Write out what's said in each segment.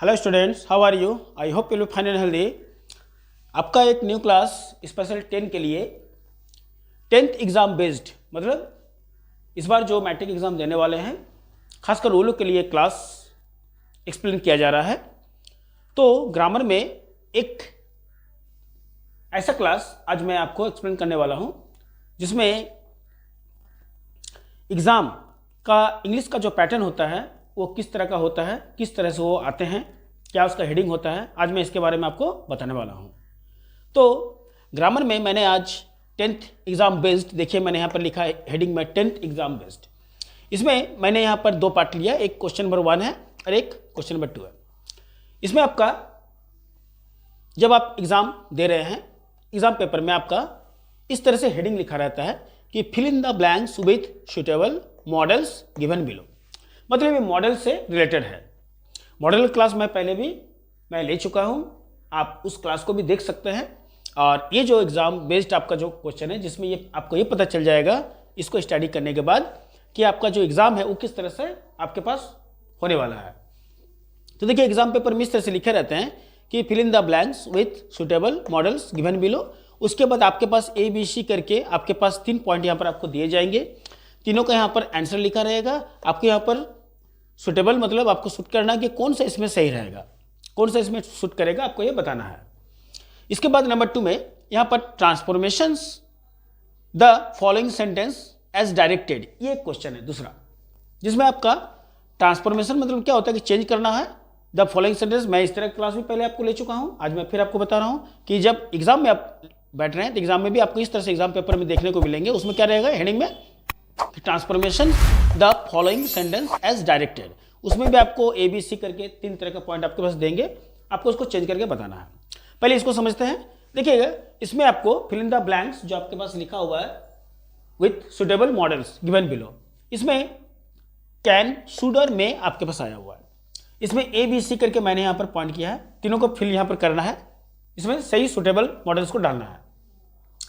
Hello students, how are you? I hope you will fine and healthy. आपका एक new class special 10 के लिए 10th exam based, मतलब इस बार जो मैट्रिक एग्ज़ाम देने वाले हैं खासकर वो लोग के लिए क्लास एक्सप्लेन किया जा रहा है। तो ग्रामर में एक ऐसा क्लास आज मैं आपको एक्सप्लेन करने वाला हूँ जिसमें एग्ज़ाम का इंग्लिश का जो पैटर्न होता है वो किस तरह का होता है, किस तरह से वो आते हैं, क्या उसका हेडिंग होता है, आज मैं इसके बारे में आपको बताने वाला हूँ। तो ग्रामर में मैंने आज 10th एग्ज़ाम बेस्ड, देखिए मैंने यहाँ पर लिखा है हेडिंग में 10th एग्ज़ाम बेस्ड। इसमें मैंने यहाँ पर दो पार्ट लिया, एक क्वेश्चन नंबर 1 है और एक क्वेश्चन नंबर 2 है। इसमें आपका जब आप एग्ज़ाम दे रहे हैं, एग्ज़ाम पेपर में आपका इस तरह से हेडिंग लिखा रहता है कि fill in the blanks with suitable modals given below, मतलब ये मॉडल से रिलेटेड है। मॉडल क्लास मैं पहले भी ले चुका हूँ, आप उस क्लास को भी देख सकते हैं। और ये जो एग्ज़ाम बेस्ड आपका जो क्वेश्चन है जिसमें ये आपको ये पता चल जाएगा इसको स्टडी करने के बाद कि आपका जो एग्ज़ाम है वो किस तरह से आपके पास होने वाला है। तो देखिए एग्ज़ाम पेपर में इस तरह से लिखे रहते हैं कि fill in the blanks with suitable modals given below. उसके बाद आपके पास ABC करके आपके पास 3 पॉइंट यहाँ पर आपको दिए जाएंगे, तीनों का यहाँ पर आंसर लिखा रहेगा। आपको यहाँ पर सुटेबल मतलब आपको शूट करना कि कौन सा इसमें सही रहेगा, कौन सा इसमें शूट करेगा, आपको ये बताना है। इसके बाद नंबर 2 में यहाँ पर transformations the following sentence as directed, ये क्वेश्चन है दूसरा, जिसमें आपका ट्रांसफॉर्मेशन मतलब क्या होता है कि चेंज करना है द फॉलोइंग सेंटेंस। मैं इस तरह क्लास भी पहले आपको ले चुका हूँ, आज मैं फिर आपको बता रहा हूँ कि जब एग्जाम में आप बैठ रहे हैं तो एग्जाम में भी आपको इस तरह से एग्जाम पेपर में देखने को मिलेंगे। उसमें क्या रहेगा हेडिंग में transformation the following sentence as directed, उसमें भी आपको ABC करके 3 तरह का पॉइंट आपके पास देंगे, आपको उसको चेंज करके बताना है। पहले इसको समझते हैं। देखिएगा इसमें आपको फिल इन द ब्लैंक्स जो आपके पास लिखा हुआ है with suitable modals given below, इसमें कैन, शुड और मे आपके पास आया हुआ है। इसमें ABC करके मैंने यहाँ पर पॉइंट किया है, तीनों को फिल यहाँ पर करना है, इसमें सही सुटेबल मॉडल्स को डालना है।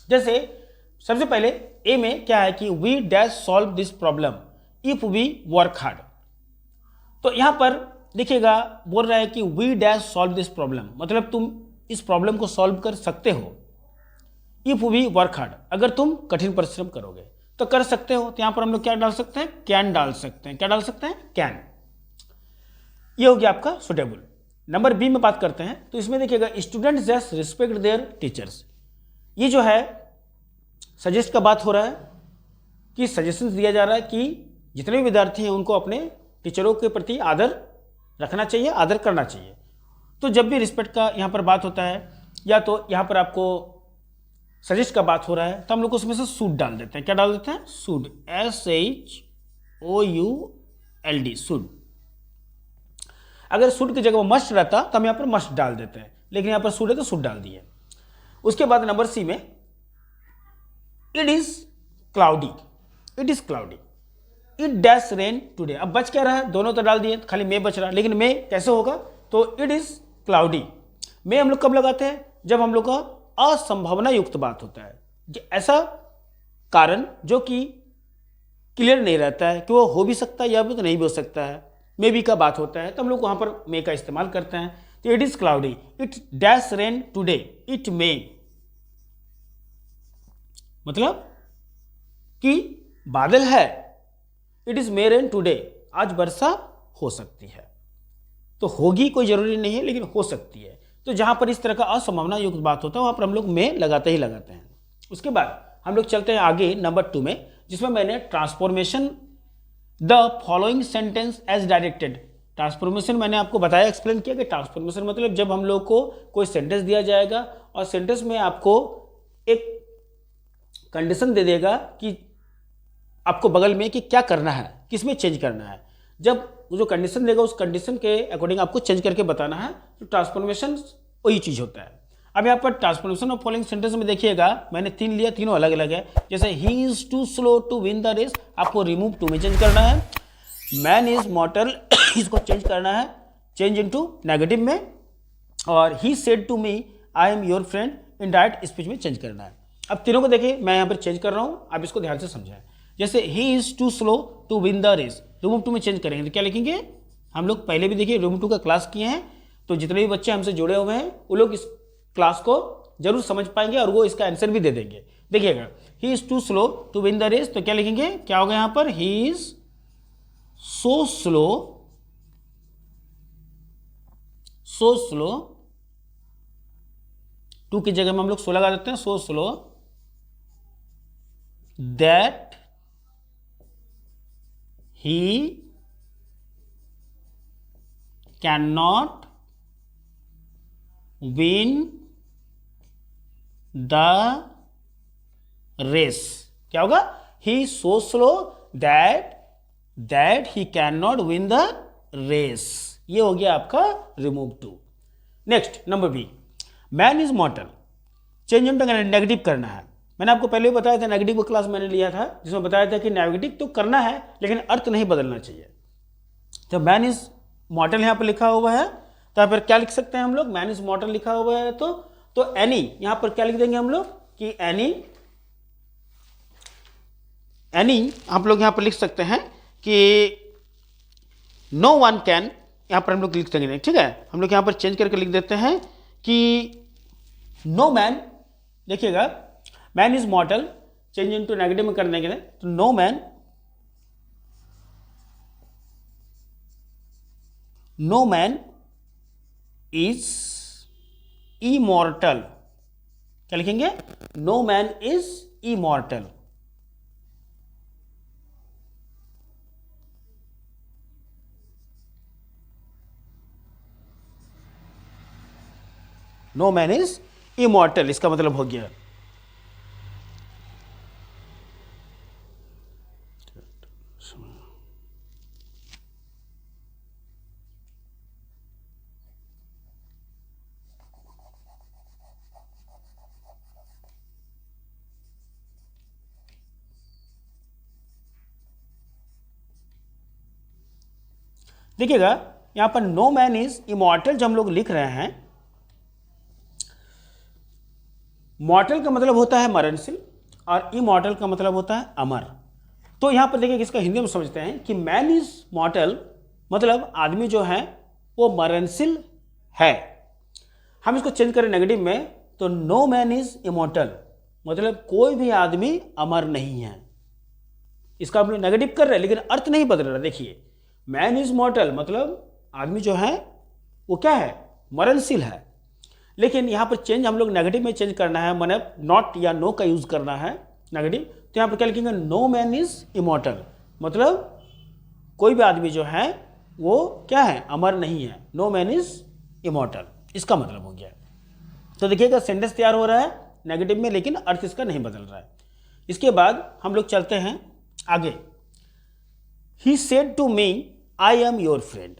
जैसे सबसे पहले ए में क्या है कि we dash solve this problem if we work hard. तो यहां पर देखिएगा बोल रहा है कि we dash solve this problem, मतलब तुम इस प्रॉब्लम को सॉल्व कर सकते हो इफ वी वर्क हार्ड, अगर तुम कठिन परिश्रम करोगे तो कर सकते हो। तो यहां पर हम लोग क्या डाल सकते हैं, कैन डाल सकते हैं। क्या डाल सकते हैं, कैन। ये हो गया आपका सुटेबल। नंबर B में बात करते हैं तो इसमें देखिएगा students just respect there teachers, ये जो है सजेस्ट का बात हो रहा है कि सजेशंस दिया जा रहा है कि जितने भी विद्यार्थी हैं उनको अपने टीचरों के प्रति आदर रखना चाहिए, आदर करना चाहिए। तो जब भी रिस्पेक्ट का यहाँ पर बात होता है या तो यहाँ पर आपको सजेस्ट का बात हो रहा है तो हम लोग उसमें से शुड डाल देते हैं। क्या डाल देते हैं, शुड, SHOULD, शुड। अगर शुड की जगह मस्ट रहता तो हम यहाँ पर मस्ट डाल देते हैं, लेकिन यहाँ पर शुड है तो शुड डाल दिए। उसके बाद नंबर C में it is cloudy, it is cloudy, it dash rain today. अब बच क्या रहा है, दोनों तो डाल दिए, खाली मे बच रहा है, लेकिन मे कैसे होगा, तो इट इज क्लाउडी। मे हम लोग कब लगाते हैं, जब हम लोग का असंभावना युक्त बात होता है, ऐसा कारण जो कि क्लियर नहीं रहता है कि वो हो भी सकता है या भी तो नहीं भी हो सकता है, मे बी का बात होता है, तो हम लोग वहां पर मे का इस्तेमाल करते हैं। तो it is cloudy, it dash rain today, it may, मतलब कि बादल है, it is may rain today, आज वर्षा हो सकती है। तो होगी कोई जरूरी नहीं है, लेकिन हो सकती है। तो जहां पर इस तरह का असंभावना युक्त बात होता है वहां पर हम लोग में लगाते ही लगाते हैं। उसके बाद हम लोग चलते हैं आगे नंबर 2 में, जिसमें मैंने transformation the following sentence as directed. Transformation मैंने आपको बताया, एक्सप्लेन किया कि ट्रांसफॉर्मेशन मतलब जब हम लोग को कोई सेंटेंस दिया जाएगा और सेंटेंस में आपको एक कंडीशन दे देगा कि आपको बगल में कि क्या करना है, किसमें चेंज करना है। जब वो जो कंडीशन देगा उस कंडीशन के अकॉर्डिंग आपको चेंज करके बताना है। तो ट्रांसफॉर्मेशन वही चीज़ होता है। अब यहाँ पर ट्रांसफॉर्मेशन ऑफ फॉलोइंग सेंटेंस में देखिएगा मैंने 3 लिया, तीनों अलग अलग है। जैसे he is too slow to win the race, आपको रिमूव टू में चेंज करना है। मैन इज मॉर्टल, इसको चेंज करना है, चेंज इनटू नेगेटिव में। और he said to me I am your friend, indirect speech में चेंज करना है। अब तीनों को देखिए मैं यहाँ पर चेंज कर रहा हूँ, आप इसको ध्यान से समझाएं। जैसे he is too slow to win the race, remove too में चेंज करेंगे तो क्या लिखेंगे, हम लोग पहले भी देखिए रिमूव टू का क्लास किए हैं तो जितने भी बच्चे हमसे जुड़े हुए हैं वो लोग इस क्लास को जरूर समझ पाएंगे और वो इसका आंसर भी दे देंगे। देखिएगा, he is too slow to win the race, तो क्या लिखेंगे, क्या होगा यहां पर, he is so slow to की जगह में हम लोग सो लगा देते हैं, so slow that he can not win the race. क्या होगा, he so slow that he can not win the race. ये हो गया आपका remove too. Next number B, man is mortal, change into negative करना है। मैंने आपको पहले भी बताया था, नेगेटिव का क्लास मैंने लिया था जिसमें बताया था कि नेगेटिव तो करना है लेकिन अर्थ नहीं बदलना चाहिए। तो मैन इज मॉर्टल यहां पर लिखा हुआ है, तो फिर क्या लिख सकते हैं हम लोग, मैन इज मॉर्टल लिखा हुआ है तो एनी यहां पर क्या लिख देंगे हम लोग कि एनी आप लोग यहां पर लिख सकते हैं कि नो वन कैन, यहां पर हम लोग लिख देंगे, ठीक है। हम लोग यहां पर चेंज करके लिख देते हैं कि नो मैन, देखिएगा man is mortal, change into negative में करने के लिए, तो नो मैन इज इमॉर्टल। क्या लिखेंगे, no man is immortal. No man is immortal, इसका मतलब हो गया। देखिएगा यहां पर नो मैन इज इमॉर्टल जो हम लोग लिख रहे हैं, मॉर्टल का मतलब होता है मरणशील और इमॉर्टल का मतलब होता है अमर। तो यहां पर देखिए इसका हिंदी में समझते हैं कि मैन इज मॉर्टल मतलब आदमी जो है वो मरणशील है। हम इसको चेंज करें नेगेटिव में, तो नो मैन इज इमॉर्टल मतलब कोई भी आदमी अमर नहीं है। इसका हम लोग नेगेटिव कर रहे हैं लेकिन अर्थ नहीं बदल रहा। देखिए मैन इज मॉर्टल मतलब आदमी जो है वो क्या है, मरणशील है, लेकिन यहां पर चेंज हम लोग नेगेटिव में चेंज करना है, माने नॉट या नो का यूज करना है नेगेटिव। तो यहां पर क्या लिखेंगे, नो मैन इज इमॉर्टल मतलब कोई भी आदमी जो है वो क्या है, अमर नहीं है। नो मैन इज इमॉर्टल, इसका मतलब हो गया। तो देखिएगा सेंटेंस तैयार हो रहा है नेगेटिव में लेकिन अर्थ इसका नहीं बदल रहा है। इसके बाद हम लोग चलते हैं आगे। He said to me I am your friend,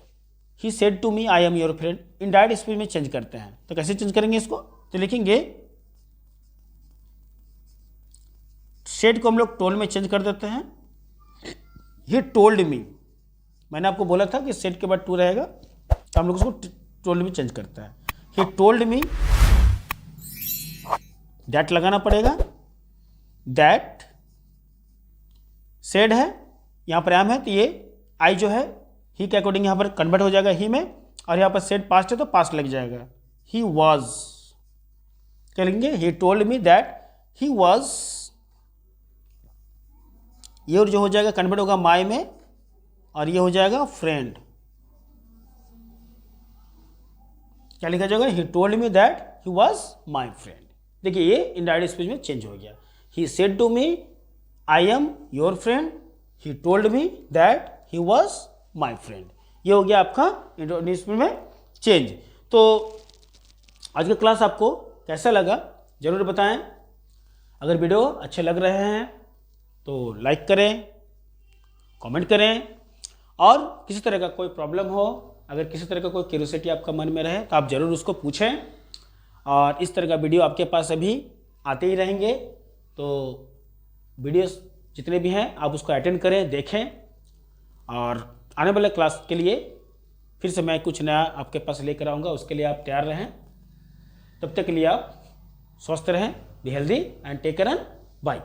he said to me I am your friend, indirect speech में चेंज करते हैं। तो कैसे चेंज करेंगे इसको, तो लिखेंगे सेड को हम लोग टोल्ड में चेंज कर देते हैं। ही टोल्ड मी, मैंने आपको बोला था कि सेड के बाद टू रहेगा, तो हम लोग उसको टोल्ड में चेंज करते हैं। ही टोल्ड मी, दैट लगाना पड़ेगा, दैट सेड है, यहां पर एम है तो ये आई जो है ही के अकॉर्डिंग यहां पर कन्वर्ट हो जाएगा ही में, और यहां पर सेड पास्ट है तो पास्ट लग जाएगा। ही वॉज, क्या लिखेंगे, ही told me that he was, ये और जो हो जाएगा कन्वर्ट होगा माई में, और ये हो जाएगा फ्रेंड। क्या लिखा जाएगा, he told me that he was my friend. देखिए ये इनडायरेक्ट स्पीच में चेंज हो गया। He said to me I am your friend, he told me that he was my friend. ये हो गया आपका इनडायरेक्ट स्पीच में चेंज। तो आज का क्लास आपको कैसा लगा जरूर बताएं। अगर वीडियो अच्छे लग रहे हैं तो लाइक करें, कमेंट करें, और किसी तरह का कोई प्रॉब्लम हो, अगर किसी तरह का कोई क्यूरियोसिटी आपका मन में रहे तो आप ज़रूर उसको पूछें। और इस तरह का वीडियो आपके पास अभी आते ही रहेंगे, तो वीडियोस जितने भी हैं आप उसको अटेंड करें, देखें, और आने वाले क्लास के लिए फिर से मैं कुछ नया आपके पास लेकर आऊँगा, उसके लिए आप तैयार रहें। तब तक के लिए आप स्वस्थ रहें, be healthy and take care and bye.